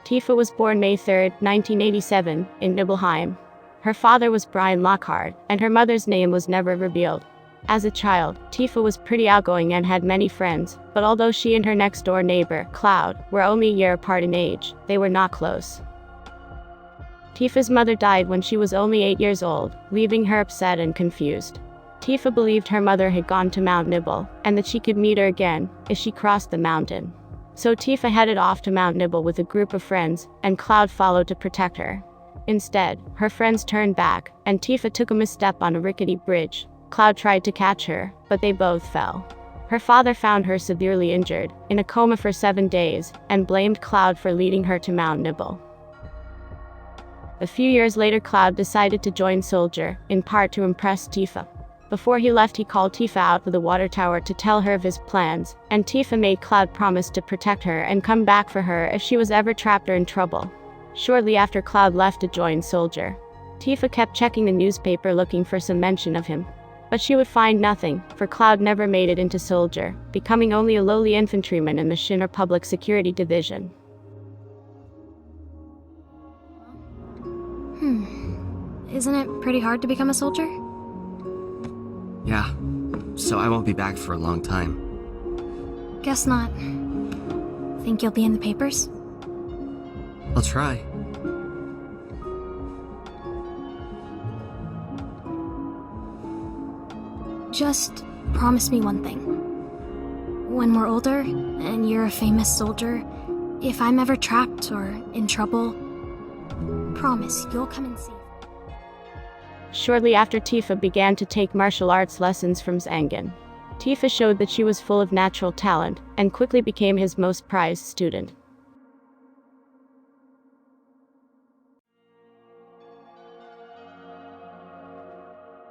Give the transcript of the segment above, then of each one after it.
Tifa was born May 3, 1987, in Nibelheim. Her father was Brian Lockhart, and her mother's name was never revealed. As a child, Tifa was pretty outgoing and had many friends, but although she and her next-door neighbor, Cloud, were only a year apart in age, they were not close. Tifa's mother died when she was only 8 years old, leaving her upset and confused. Tifa believed her mother had gone to Mount Nibel, and that she could meet her again if she crossed the mountain. So Tifa headed off to Mount Nibel with a group of friends, and Cloud followed to protect her. Instead, her friends turned back, and Tifa took a misstep on a rickety bridge. Cloud tried to catch her, but they both fell. Her father found her severely injured, in a coma for 7 days, and blamed Cloud for leading her to Mount Nibel. A few years later, Cloud decided to join Soldier, in part to impress Tifa. Before he left, he called Tifa out of the water tower to tell her of his plans, and Tifa made Cloud promise to protect her and come back for her if she was ever trapped or in trouble. Shortly after Cloud left to join Soldier, Tifa kept checking the newspaper looking for some mention of him. But she would find nothing, for Cloud never made it into Soldier, becoming only a lowly infantryman in the Shinra Public Security Division. Isn't it pretty hard to become a soldier? Yeah, so I won't be back for a long time. Guess not. Think you'll be in the papers? I'll try. Just promise me one thing. When we're older, and you're a famous soldier, if I'm ever trapped or in trouble, promise you'll come and see. Shortly after, Tifa began to take martial arts lessons from Zangan. Tifa showed that she was full of natural talent, and quickly became his most prized student.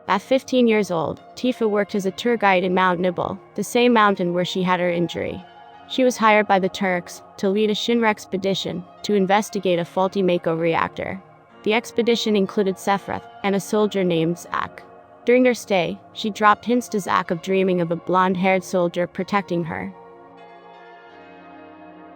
At 15 years old, Tifa worked as a tour guide in Mount Nibel, the same mountain where she had her injury. She was hired by the Turks to lead a Shinra expedition to investigate a faulty Mako reactor. The expedition included Sephiroth and a soldier named Zack. During their stay, she dropped hints to Zack of dreaming of a blonde-haired soldier protecting her.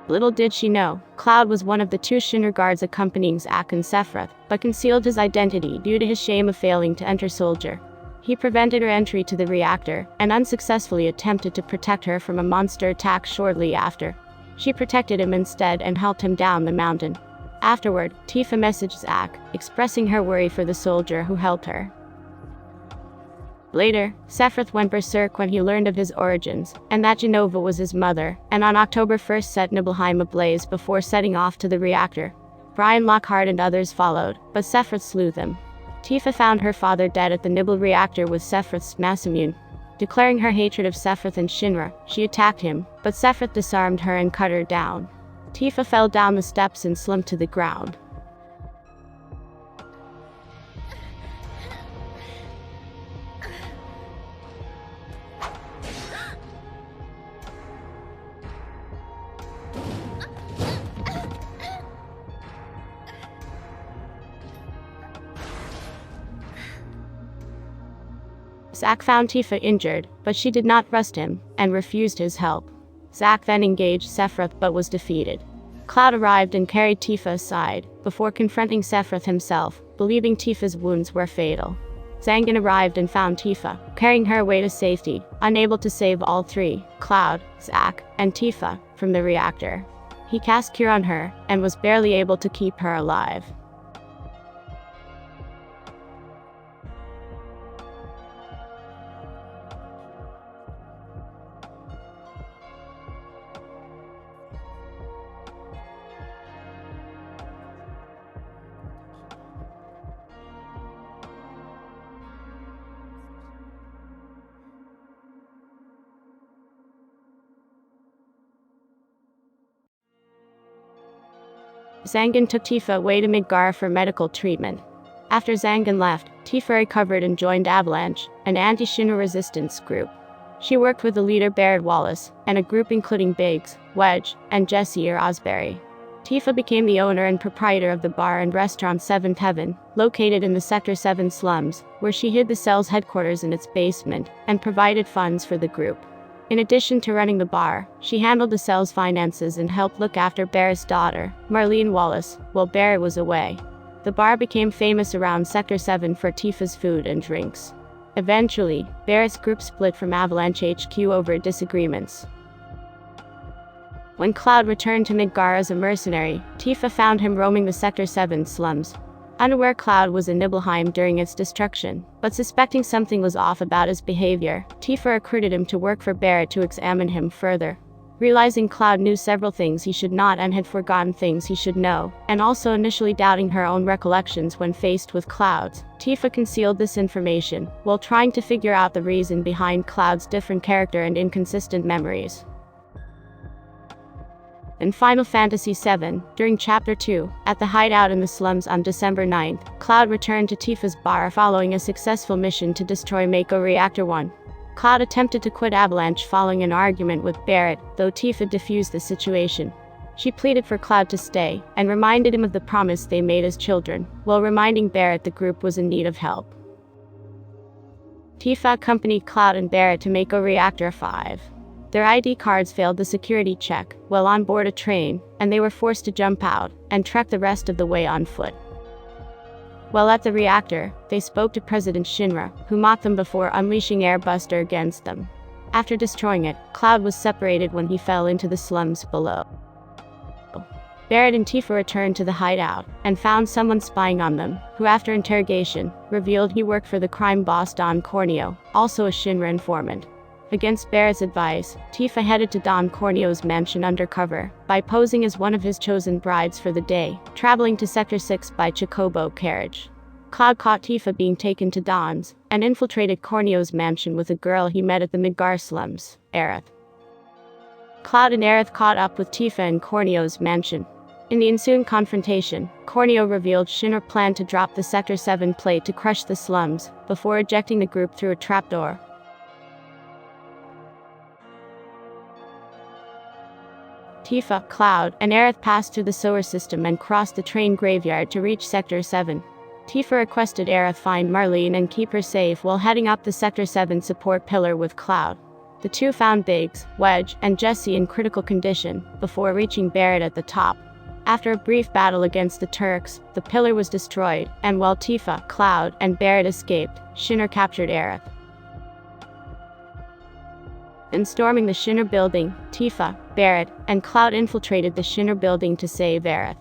Little did she know, Cloud was one of the 2 Shinra guards accompanying Zack and Sephiroth, but concealed his identity due to his shame of failing to enter Soldier. He prevented her entry to the reactor, and unsuccessfully attempted to protect her from a monster attack shortly after. She protected him instead and helped him down the mountain. Afterward, Tifa messaged Zack, expressing her worry for the soldier who helped her. Later, Sephiroth went berserk when he learned of his origins, and that Jenova was his mother, and on October 1st set Nibelheim ablaze before setting off to the reactor. Brian Lockhart and others followed, but Sephiroth slew them. Tifa found her father dead at the Nibel reactor with Sephiroth's mass immune. Declaring her hatred of Sephiroth and Shinra, she attacked him, but Sephiroth disarmed her and cut her down. Tifa fell down the steps and slumped to the ground. Zack found Tifa injured, but she did not trust him, and refused his help. Zack then engaged Sephiroth but was defeated. Cloud arrived and carried Tifa aside, before confronting Sephiroth himself, believing Tifa's wounds were fatal. Zangan arrived and found Tifa, carrying her away to safety, unable to save all 3, Cloud, Zack, and Tifa, from the reactor. He cast Cure on her, and was barely able to keep her alive. Zangan took Tifa away to Midgar for medical treatment. After Zangan left, Tifa recovered and joined Avalanche, an anti-Shinra resistance group. She worked with the leader Barrett Wallace, and a group including Biggs, Wedge, and Jesse Osberry. Tifa became the owner and proprietor of the bar and restaurant Seventh Heaven, located in the Sector 7 slums, where she hid the cell's headquarters in its basement, and provided funds for the group. In addition to running the bar, she handled the cell's finances and helped look after Barrett's daughter, Marlene Wallace, while Barrett was away. The bar became famous around Sector 7 for Tifa's food and drinks. Eventually, Barrett's group split from Avalanche HQ over disagreements. When Cloud returned to Midgar as a mercenary, Tifa found him roaming the Sector 7 slums. Unaware Cloud was in Nibelheim during its destruction, but suspecting something was off about his behavior, Tifa recruited him to work for Barrett to examine him further. Realizing Cloud knew several things he should not and had forgotten things he should know, and also initially doubting her own recollections when faced with Cloud's, Tifa concealed this information, while trying to figure out the reason behind Cloud's different character and inconsistent memories. In Final Fantasy VII, during Chapter 2, at the hideout in the slums on December 9th, Cloud returned to Tifa's bar following a successful mission to destroy Mako Reactor 1. Cloud attempted to quit Avalanche following an argument with Barrett, though Tifa defused the situation. She pleaded for Cloud to stay, and reminded him of the promise they made as children, while reminding Barrett the group was in need of help. Tifa accompanied Cloud and Barrett to Mako Reactor 5. Their ID cards failed the security check while on board a train, and they were forced to jump out and trek the rest of the way on foot. While at the reactor, they spoke to President Shinra, who mocked them before unleashing Airbuster against them. After destroying it, Cloud was separated when he fell into the slums below. Barrett and Tifa returned to the hideout and found someone spying on them, who after interrogation, revealed he worked for the crime boss Don Corneo, also a Shinra informant. Against Barrett's advice, Tifa headed to Don Corneo's mansion undercover, by posing as one of his chosen brides for the day, traveling to Sector 6 by Chocobo carriage. Cloud caught Tifa being taken to Don's, and infiltrated Corneo's mansion with a girl he met at the Midgar slums, Aerith. Cloud and Aerith caught up with Tifa in Corneo's mansion. In the ensuing confrontation, Corneo revealed Shinra planned to drop the Sector 7 plate to crush the slums, before ejecting the group through a trapdoor. Tifa, Cloud, and Aerith passed through the sewer system and crossed the train graveyard to reach Sector 7. Tifa requested Aerith find Marlene and keep her safe while heading up the Sector 7 support pillar with Cloud. The two found Biggs, Wedge, and Jesse in critical condition, before reaching Barrett at the top. After a brief battle against the Turks, the pillar was destroyed, and while Tifa, Cloud, and Barrett escaped, Shinra captured Aerith. In storming the Shinra building, Tifa, Barrett, and Cloud infiltrated the Shinra building to save Aerith.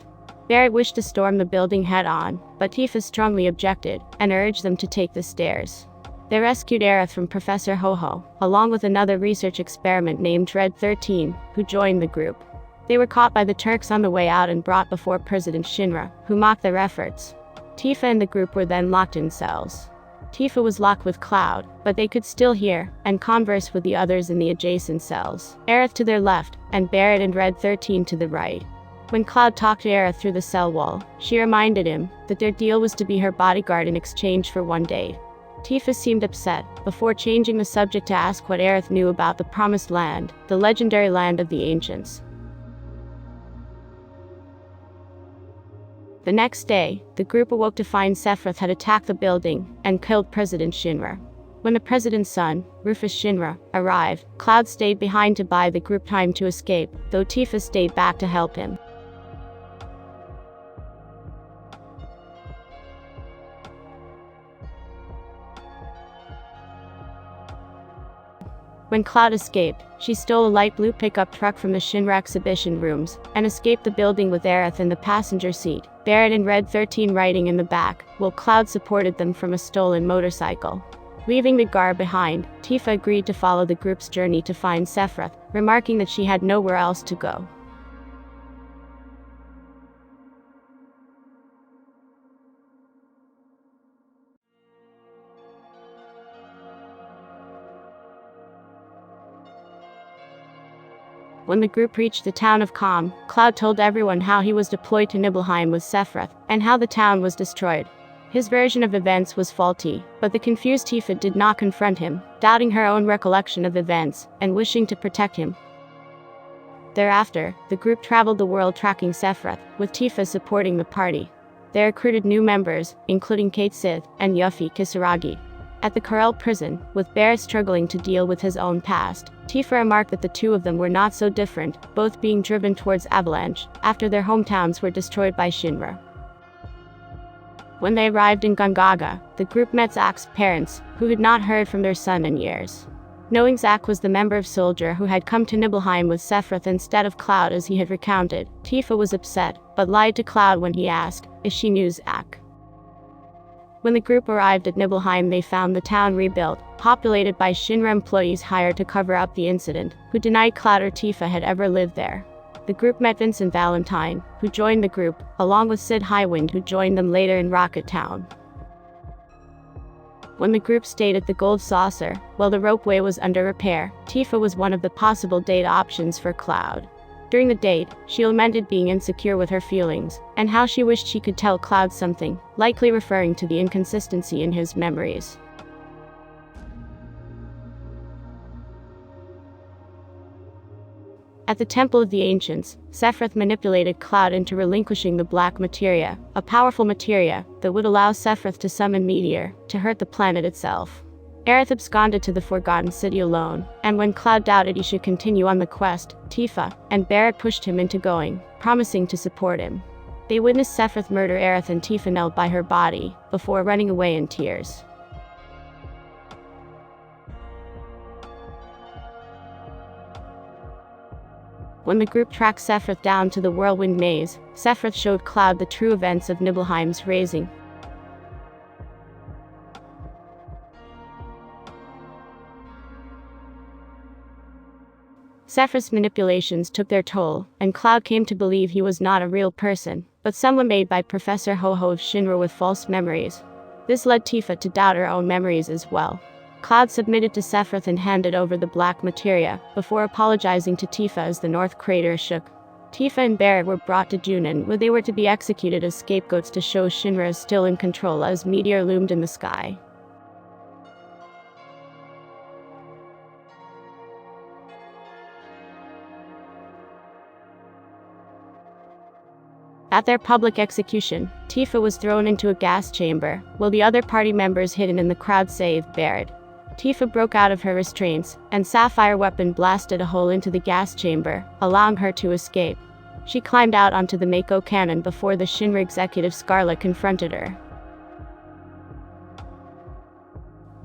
Barrett wished to storm the building head-on, but Tifa strongly objected, and urged them to take the stairs. They rescued Aerith from Professor Ho-Ho, along with another research experiment named Red 13, who joined the group. They were caught by the Turks on the way out and brought before President Shinra, who mocked their efforts. Tifa and the group were then locked in cells. Tifa was locked with Cloud, but they could still hear and converse with the others in the adjacent cells, Aerith to their left, and Barrett and Red 13 to the right. When Cloud talked to Aerith through the cell wall, she reminded him that their deal was to be her bodyguard in exchange for one date. Tifa seemed upset, before changing the subject to ask what Aerith knew about the Promised Land, the legendary land of the ancients. The next day, the group awoke to find Sephiroth had attacked the building and killed President Shinra. When the president's son, Rufus Shinra, arrived, Cloud stayed behind to buy the group time to escape, though Tifa stayed back to help him. When Cloud escaped, she stole a light blue pickup truck from the Shinra exhibition rooms, and escaped the building with Aerith in the passenger seat, Barrett and Red 13 riding in the back, while Cloud supported them from a stolen motorcycle. Leaving Midgar behind, Tifa agreed to follow the group's journey to find Sephiroth, remarking that she had nowhere else to go. When the group reached the town of Kalm, Cloud told everyone how he was deployed to Nibelheim with Sephiroth, and how the town was destroyed. His version of events was faulty, but the confused Tifa did not confront him, doubting her own recollection of events, and wishing to protect him. Thereafter, the group traveled the world tracking Sephiroth, with Tifa supporting the party. They recruited new members, including Kate Sith and Yuffie Kisaragi. At the Corel prison, with Barrett struggling to deal with his own past, Tifa remarked that the two of them were not so different, both being driven towards Avalanche, after their hometowns were destroyed by Shinra. When they arrived in Gongaga, the group met Zack's parents, who had not heard from their son in years. Knowing Zack was the member of Soldier who had come to Nibelheim with Sephiroth instead of Cloud as he had recounted, Tifa was upset, but lied to Cloud when he asked if she knew Zack. When the group arrived at Nibelheim, they found the town rebuilt, populated by Shinra employees hired to cover up the incident, who denied Cloud or Tifa had ever lived there. The group met Vincent Valentine, who joined the group, along with Sid Highwind, who joined them later in Rocket Town. When the group stayed at the Gold Saucer, while the ropeway was under repair, Tifa was one of the possible date options for Cloud. During the date, she lamented being insecure with her feelings, and how she wished she could tell Cloud something, likely referring to the inconsistency in his memories. At the Temple of the Ancients, Sephiroth manipulated Cloud into relinquishing the Black Materia, a powerful materia that would allow Sephiroth to summon Meteor to hurt the planet itself. Aerith absconded to the Forgotten City alone, and when Cloud doubted he should continue on the quest, Tifa and Barrett pushed him into going, promising to support him. They witnessed Sephiroth murder Aerith, and Tifa knelt by her body, before running away in tears. When the group tracked Sephiroth down to the Whirlwind Maze, Sephiroth showed Cloud the true events of Nibelheim's raising. Sephiroth's manipulations took their toll, and Cloud came to believe he was not a real person, but someone made by Professor Ho-Ho of Shinra with false memories. This led Tifa to doubt her own memories as well. Cloud submitted to Sephiroth and handed over the Black Materia, before apologizing to Tifa as the North Crater shook. Tifa and Barrett were brought to Junon, where they were to be executed as scapegoats to show Shinra is still in control as Meteor loomed in the sky. At their public execution, Tifa was thrown into a gas chamber, while the other party members hidden in the crowd saved Barrett. Tifa broke out of her restraints, and Sapphire Weapon blasted a hole into the gas chamber, allowing her to escape. She climbed out onto the Mako cannon before the Shinra executive Scarlet confronted her.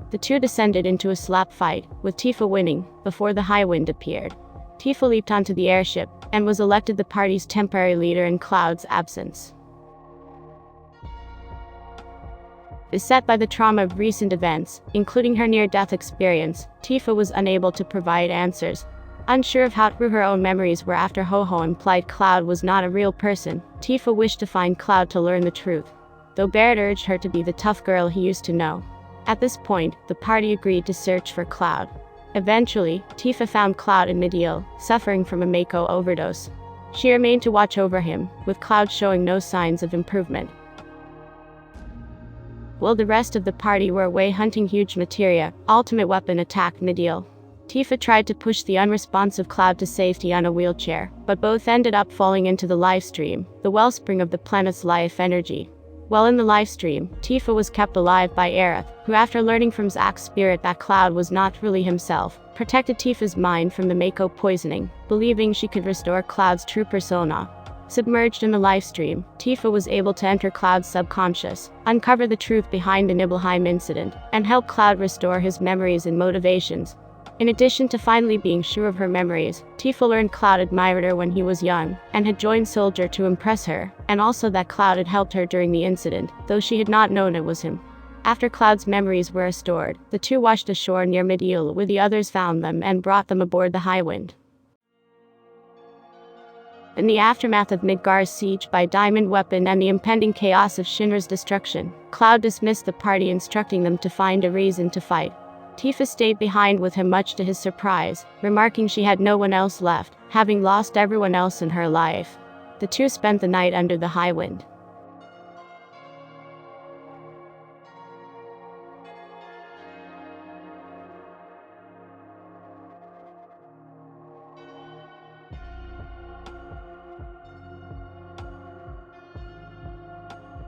The two descended into a slap fight, with Tifa winning, before the Highwind appeared. Tifa leaped onto the airship, and was elected the party's temporary leader in Cloud's absence. Beset by the trauma of recent events, including her near-death experience, Tifa was unable to provide answers. Unsure of how true her own memories were after Ho-Ho implied Cloud was not a real person, Tifa wished to find Cloud to learn the truth, though Barrett urged her to be the tough girl he used to know. At this point, the party agreed to search for Cloud. Eventually, Tifa found Cloud in Mideel, suffering from a Mako overdose. She remained to watch over him, with Cloud showing no signs of improvement. While the rest of the party were away hunting huge materia, Ultimate Weapon attacked Mideel. Tifa tried to push the unresponsive Cloud to safety on a wheelchair, but both ended up falling into the lifestream, the wellspring of the planet's life energy. While in the livestream, Tifa was kept alive by Aerith, who after learning from Zack's spirit that Cloud was not really himself, protected Tifa's mind from the Mako poisoning, believing she could restore Cloud's true persona. Submerged in the livestream, Tifa was able to enter Cloud's subconscious, uncover the truth behind the Nibelheim incident, and help Cloud restore his memories and motivations. In addition to finally being sure of her memories, Tifa learned Cloud admired her when he was young, and had joined Soldier to impress her, and also that Cloud had helped her during the incident, though she had not known it was him. After Cloud's memories were restored, the two washed ashore near Mideel, where the others found them and brought them aboard the Highwind. In the aftermath of Midgar's siege by Diamond Weapon and the impending chaos of Shinra's destruction, Cloud dismissed the party, instructing them to find a reason to fight. Tifa stayed behind with him, much to his surprise, remarking she had no one else left, having lost everyone else in her life. The two spent the night under the Highwind.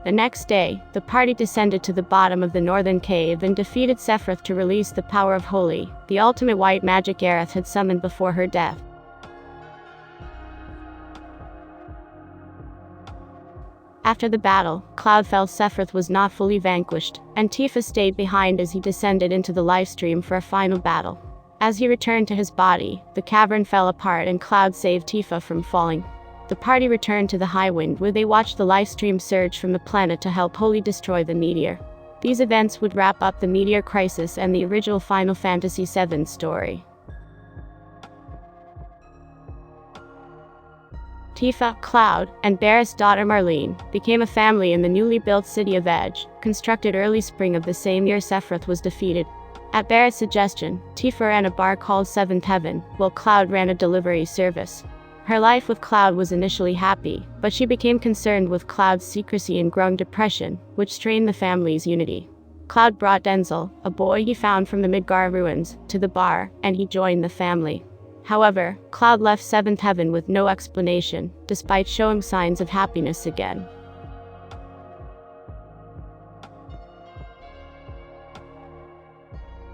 The next day, the party descended to the bottom of the northern cave and defeated Sephiroth to release the power of Holy, the ultimate white magic Aerith had summoned before her death. After the battle, Cloud felt Sephiroth was not fully vanquished, and Tifa stayed behind as he descended into the livestream for a final battle. As he returned to his body, the cavern fell apart and Cloud saved Tifa from falling. The party returned to the Highwind where they watched the livestream surge from the planet to help Holy destroy the meteor. These events would wrap up the meteor crisis and the original Final Fantasy VII story. Tifa, Cloud, and Barrett's daughter Marlene became a family in the newly built city of Edge, constructed early spring of the same year Sephiroth was defeated. At Barrett's suggestion, Tifa ran a bar called Seventh Heaven, while Cloud ran a delivery service. Her life with Cloud was initially happy, but she became concerned with Cloud's secrecy and growing depression, which strained the family's unity. Cloud brought Denzel, a boy he found from the Midgar ruins, to the bar, and he joined the family. However, Cloud left Seventh Heaven with no explanation, despite showing signs of happiness again.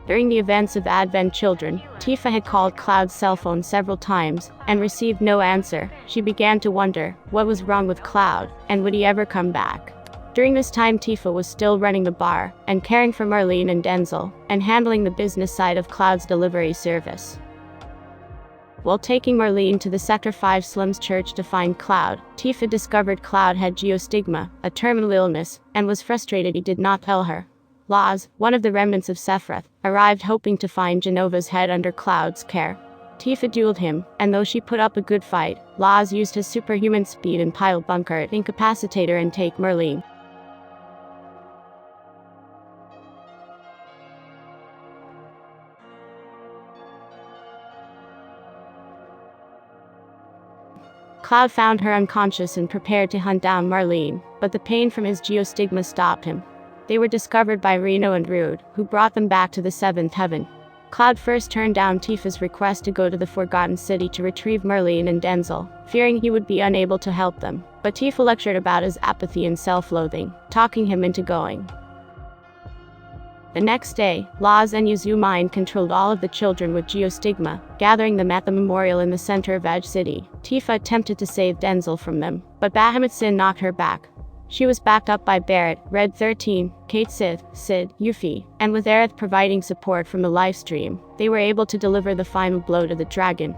During the events of Advent Children, Tifa had called Cloud's cell phone several times, and received no answer. She began to wonder what was wrong with Cloud, and would he ever come back. During this time Tifa was still running the bar, and caring for Marlene and Denzel, and handling the business side of Cloud's delivery service. While taking Marlene to the Sector 5 slums church to find Cloud, Tifa discovered Cloud had geostigma, a terminal illness, and was frustrated he did not tell her. Laz, one of the remnants of Sephiroth, arrived hoping to find Genova's head under Cloud's care. Tifa dueled him, and though she put up a good fight, Laz used his superhuman speed and pile bunker to incapacitate her and take Marlene. Cloud found her unconscious and prepared to hunt down Marlene, but the pain from his geostigma stopped him. They were discovered by Reno and Rude, who brought them back to the Seventh Heaven. Cloud first turned down Tifa's request to go to the Forgotten City to retrieve Marlene and Denzel, fearing he would be unable to help them, but Tifa lectured about his apathy and self-loathing, talking him into going. The next day, Laz and Yuzu mind-controlled all of the children with geostigma, gathering them at the memorial in the center of Edge City. Tifa attempted to save Denzel from them, but Bahamut Sin knocked her back. She was backed up by Barrett, Red 13, Kate Sith, Sid, Yuffie, and with Aerith providing support from the livestream, they were able to deliver the final blow to the dragon.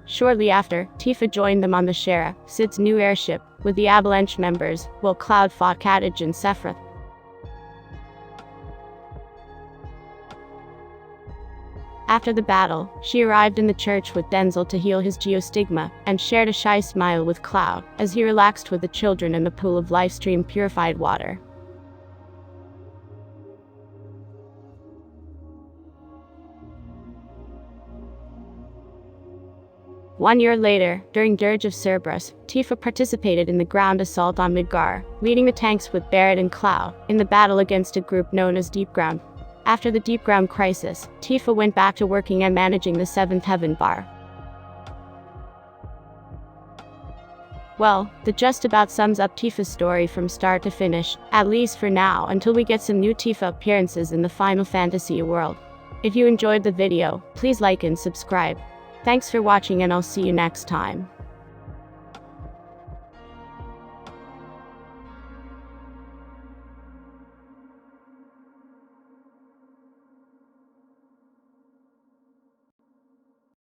Shortly after, Tifa joined them on the Shara, Sid's new airship, with the Avalanche members, while Cloud fought Kadaj and Sephiroth. After the battle, she arrived in the church with Denzel to heal his geostigma, and shared a shy smile with Cloud, as he relaxed with the children in the pool of livestream purified water. One year later, during Dirge of Cerberus, Tifa participated in the ground assault on Midgar, leading the tanks with Barrett and Cloud, in the battle against a group known as Deep Ground. After the Deep Ground crisis, Tifa went back to working and managing the Seventh Heaven bar. Well, that just about sums up Tifa's story from start to finish, at least for now until we get some new Tifa appearances in the Final Fantasy world. If you enjoyed the video, please like and subscribe. Thanks for watching and I'll see you next time.